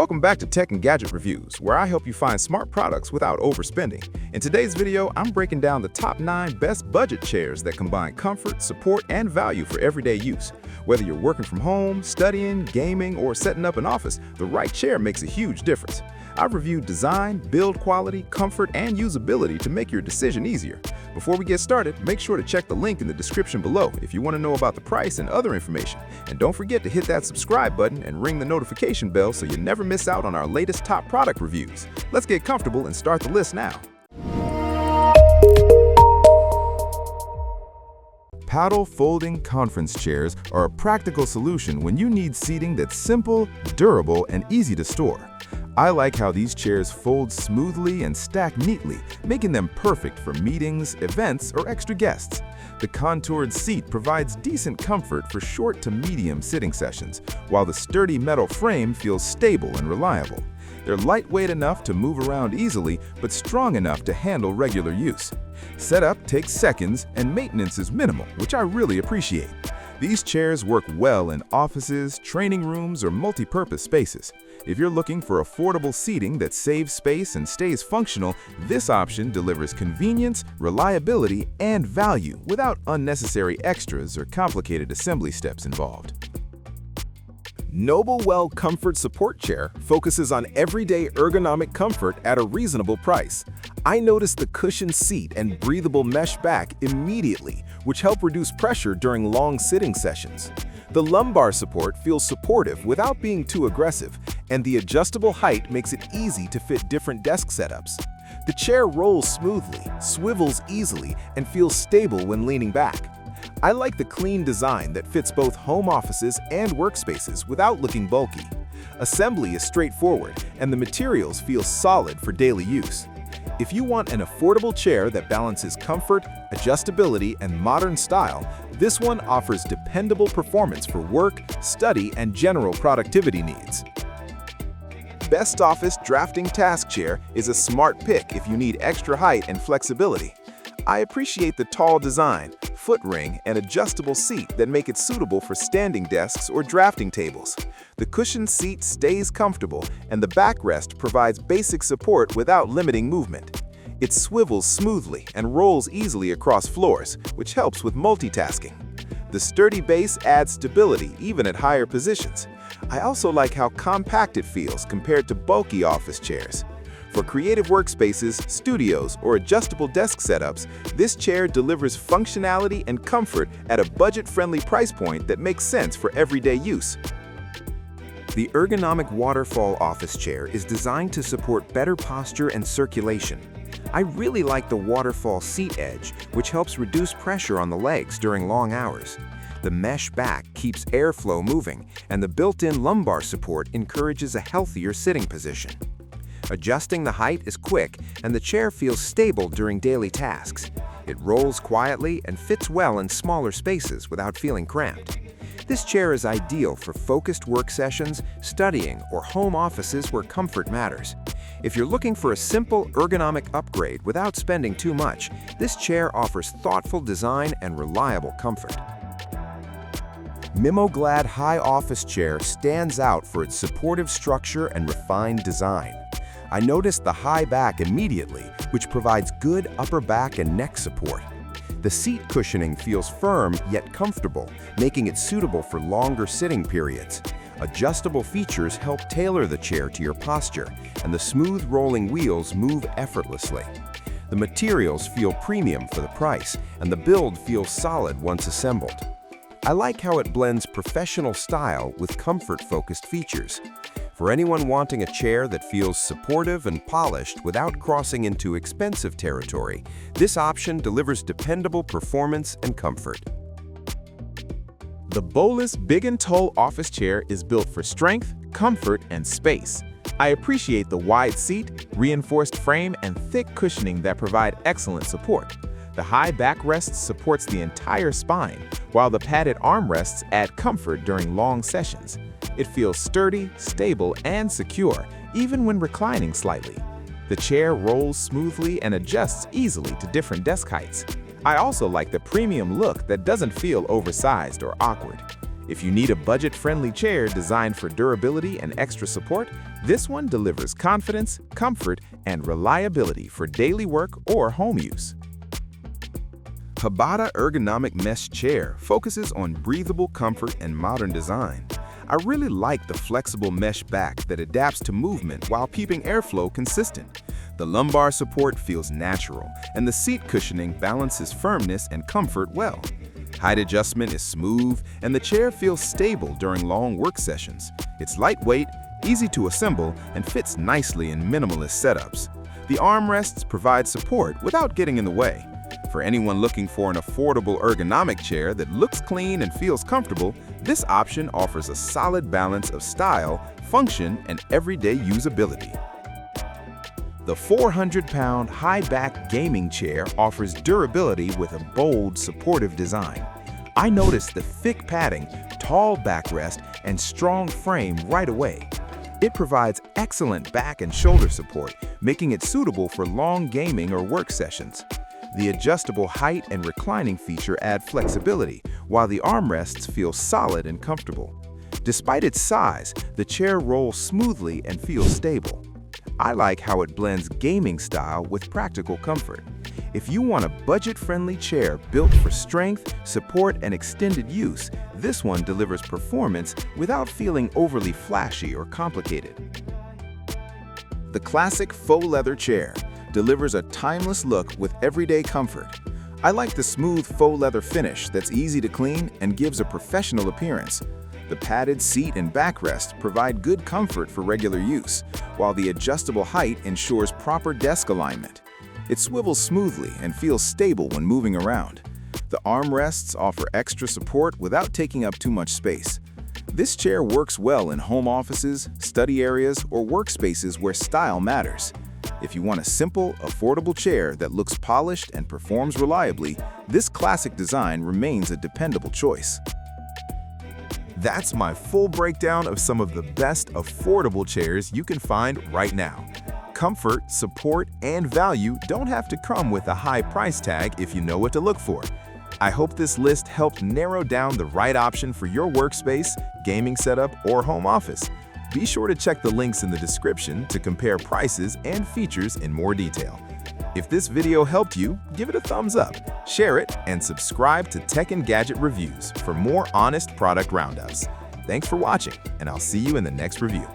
Welcome back to Tech and Gadget Reviews, where I help you find smart products without overspending. In today's video, I'm breaking down the top 9 best budget chairs that combine comfort, support, and value for everyday use. Whether you're working from home, studying, gaming, or setting up an office, the right chair makes a huge difference. I've reviewed design, build quality, comfort, and usability to make your decision easier. Before we get started, make sure to check the link in the description below if you want to know about the price and other information. And don't forget to hit that subscribe button and ring the notification bell so you never miss out on our latest top product reviews. Let's get comfortable and start the list now. Paddle folding conference chairs are a practical solution when you need seating that's simple, durable, and easy to store. I like how these chairs fold smoothly and stack neatly, making them perfect for meetings, events, or extra guests. The contoured seat provides decent comfort for short to medium sitting sessions, while the sturdy metal frame feels stable and reliable. They're lightweight enough to move around easily, but strong enough to handle regular use. Setup takes seconds, and maintenance is minimal, which I really appreciate. These chairs work well in offices, training rooms, or multi-purpose spaces. If you're looking for affordable seating that saves space and stays functional, this option delivers convenience, reliability, and value without unnecessary extras or complicated assembly steps involved. NOBLEWELL Comfort Support Chair focuses on everyday ergonomic comfort at a reasonable price. I noticed the cushioned seat and breathable mesh back immediately, which help reduce pressure during long sitting sessions. The lumbar support feels supportive without being too aggressive, and the adjustable height makes it easy to fit different desk setups. The chair rolls smoothly, swivels easily, and feels stable when leaning back. I like the clean design that fits both home offices and workspaces without looking bulky. Assembly is straightforward, and the materials feel solid for daily use. If you want an affordable chair that balances comfort, adjustability, and modern style, this one offers dependable performance for work, study, and general productivity needs. BestOffice Drafting Task Chair is a smart pick if you need extra height and flexibility. I appreciate the tall design, foot ring, and adjustable seat that make it suitable for standing desks or drafting tables. The cushioned seat stays comfortable, and the backrest provides basic support without limiting movement. It swivels smoothly and rolls easily across floors, which helps with multitasking. The sturdy base adds stability even at higher positions. I also like how compact it feels compared to bulky office chairs. For creative workspaces, studios, or adjustable desk setups, this chair delivers functionality and comfort at a budget-friendly price point that makes sense for everyday use. The Ergonomic Waterfall office chair is designed to support better posture and circulation. I really like the Waterfall seat edge, which helps reduce pressure on the legs during long hours. The mesh back keeps airflow moving, and the built-in lumbar support encourages a healthier sitting position. Adjusting the height is quick, and the chair feels stable during daily tasks. It rolls quietly and fits well in smaller spaces without feeling cramped. This chair is ideal for focused work sessions, studying, or home offices where comfort matters. If you're looking for a simple ergonomic upgrade without spending too much, this chair offers thoughtful design and reliable comfort. Mimoglad High Office Chair stands out for its supportive structure and refined design. I noticed the high back immediately, which provides good upper back and neck support. The seat cushioning feels firm yet comfortable, making it suitable for longer sitting periods. Adjustable features help tailor the chair to your posture, and the smooth rolling wheels move effortlessly. The materials feel premium for the price, and the build feels solid once assembled. I like how it blends professional style with comfort-focused features. For anyone wanting a chair that feels supportive and polished without crossing into expensive territory, this option delivers dependable performance and comfort. The BOLISS Big and Tall office chair is built for strength, comfort, and space. I appreciate the wide seat, reinforced frame, and thick cushioning that provide excellent support. The high backrest supports the entire spine, while the padded armrests add comfort during long sessions. It feels sturdy, stable, and secure, even when reclining slightly. The chair rolls smoothly and adjusts easily to different desk heights. I also like the premium look that doesn't feel oversized or awkward. If you need a budget-friendly chair designed for durability and extra support, this one delivers confidence, comfort, and reliability for daily work or home use. Hbada Ergonomic Mesh Chair focuses on breathable comfort and modern design. I really like the flexible mesh back that adapts to movement while keeping airflow consistent. The lumbar support feels natural, and the seat cushioning balances firmness and comfort well. Height adjustment is smooth, and the chair feels stable during long work sessions. It's lightweight, easy to assemble, and fits nicely in minimalist setups. The armrests provide support without getting in the way. For anyone looking for an affordable ergonomic chair that looks clean and feels comfortable, this option offers a solid balance of style, function, and everyday usability. The 400-pound high-back gaming chair offers durability with a bold, supportive design. I noticed the thick padding, tall backrest, and strong frame right away. It provides excellent back and shoulder support, making it suitable for long gaming or work sessions. The adjustable height and reclining feature add flexibility, while the armrests feel solid and comfortable. Despite its size, the chair rolls smoothly and feels stable. I like how it blends gaming style with practical comfort. If you want a budget-friendly chair built for strength, support, and extended use, this one delivers performance without feeling overly flashy or complicated. The classic faux leather chair delivers a timeless look with everyday comfort. I like the smooth faux leather finish that's easy to clean and gives a professional appearance. The padded seat and backrest provide good comfort for regular use, while the adjustable height ensures proper desk alignment. It swivels smoothly and feels stable when moving around. The armrests offer extra support without taking up too much space. This chair works well in home offices, study areas, or workspaces where style matters. If you want a simple, affordable chair that looks polished and performs reliably, this classic design remains a dependable choice. That's my full breakdown of some of the best affordable chairs you can find right now. Comfort, support, and value don't have to come with a high price tag if you know what to look for. I hope this list helped narrow down the right option for your workspace, gaming setup, or home office. Be sure to check the links in the description to compare prices and features in more detail. If this video helped you, give it a thumbs up, share it, and subscribe to Tech and Gadget Reviews for more honest product roundups. Thanks for watching, and I'll see you in the next review.